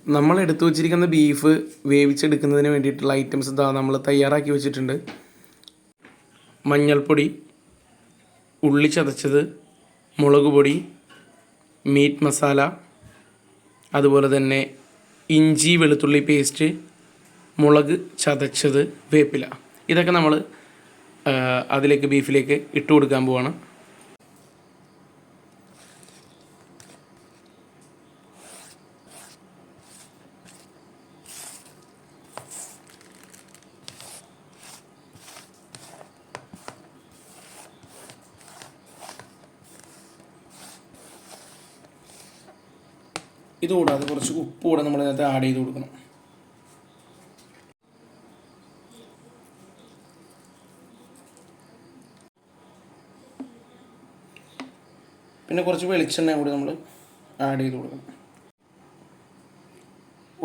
നമ്മൾ എടുത്തു വച്ചിരിക്കുന്ന ബീഫ് വേവിച്ചെടുക്കുന്നതിന് വേണ്ടിയിട്ടുള്ള ഐറ്റംസ് ഇതാ നമ്മൾ തയ്യാറാക്കി വെച്ചിട്ടുണ്ട്. മഞ്ഞൾപ്പൊടി, ഉള്ളി ചതച്ചത്, മുളക് പൊടി, മീറ്റ് മസാല, അതുപോലെ തന്നെ ഇഞ്ചി വെളുത്തുള്ളി പേസ്റ്റ്, മുളക് ചതച്ചത്, വേപ്പില. ഇതൊക്കെ നമ്മൾ അതിലേക്ക് ബീഫിലേക്ക് ഇട്ട് കൊടുക്കാൻ പോവാണ്. ഇതുകൂടാതെ കുറച്ച് ഉപ്പ് കൂടെ നമ്മൾ ഇതിനകത്ത് ആഡ് ചെയ്ത് കൊടുക്കണം. പിന്നെ കുറച്ച് വെളിച്ചെണ്ണ കൂടി നമ്മൾ ആഡ് ചെയ്ത് കൊടുക്കണം.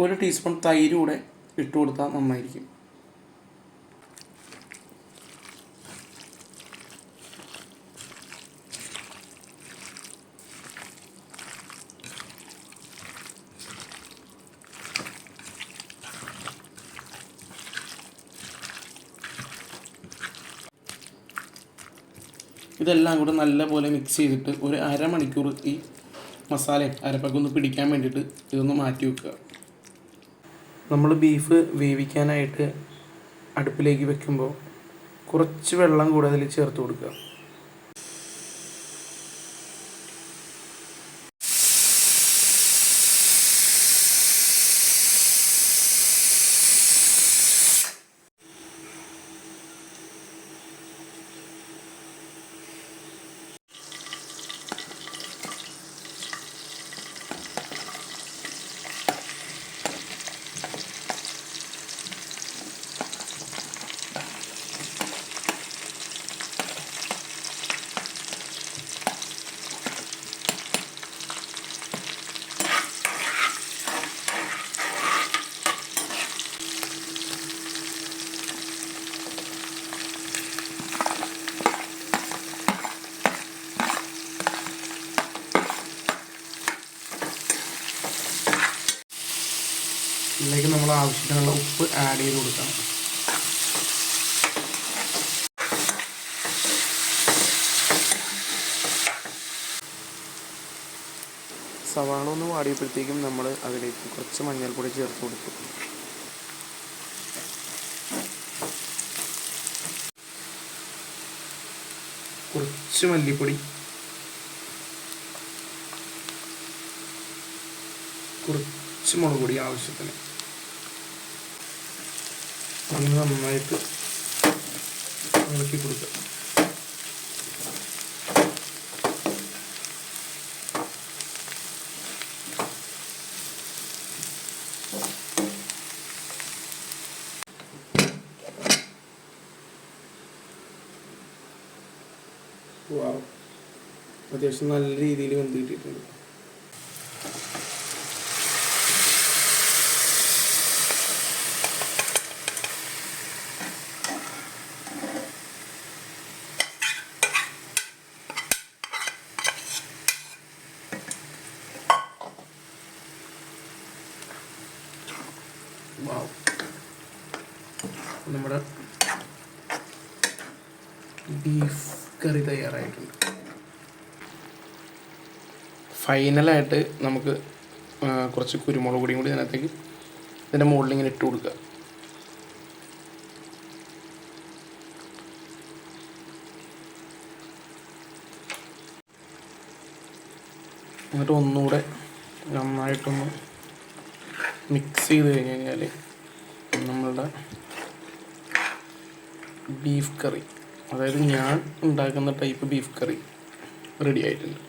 1 ടീസ്പൂൺ തൈര് കൂടെ ഇട്ട് കൊടുത്താൽ നന്നായിരിക്കും. ഇതെല്ലാം കൂടെ നല്ലപോലെ മിക്സ് ചെയ്തിട്ട് ഒരു അരമണിക്കൂർ ഈ മസാലയും അരപ്പൊക്കെ ഒന്ന് പിടിക്കാൻ വേണ്ടിയിട്ട് ഇതൊന്ന് മാറ്റി വെക്കുക. നമ്മൾ ബീഫ് വേവിക്കാനായിട്ട് അടുപ്പിലേക്ക് വെക്കുമ്പോൾ കുറച്ച് വെള്ളം കൂടെ അതിൽ ചേർത്ത് കൊടുക്കുക. ഇതിലേക്ക് നമ്മൾ ആവശ്യത്തിനുള്ള ഉപ്പ് ആഡ് ചെയ്ത് കൊടുക്കണം. സവാള ഒന്ന് വാടിയപ്പോഴത്തേക്കും നമ്മൾ അതിലേക്ക് കുറച്ച് മഞ്ഞൾപ്പൊടി ചേർത്ത് കൊടുത്തു. കുറച്ച് മല്ലിപ്പൊടി, കുറച്ച് മുളക് പൊടി ആവശ്യത്തിന്. അങ്ങനെ നന്നായിട്ട് ഇളക്കി കൊടുക്കുക. വാവ്, അത്യാവശ്യം നല്ല രീതിയിൽ വെന്ത് കിട്ടിയിട്ടുണ്ട്. വാവ്, നമ്മുടെ ബീഫ് കറി തയ്യാറായിട്ടുണ്ട്. ഫൈനലായിട്ട് നമുക്ക് കുറച്ച് കുരുമുളക് പൊടിയും കൂടി ഇതിനകത്തേക്ക് ഇതിൻ്റെ മുകളിൽ ഇങ്ങനെ ഇട്ട് കൊടുക്കുക. എന്നിട്ട് ഒന്നുകൂടെ നന്നായിട്ടൊന്ന് മിക്സ് ചെയ്ത് കഴിഞ്ഞ് കഴിഞ്ഞാൽ നമ്മളുടെ ബീഫ് കറി, അതായത് ഞാൻ ഉണ്ടാക്കുന്ന ടൈപ്പ് ബീഫ് കറി റെഡി ആയിട്ടുണ്ട്.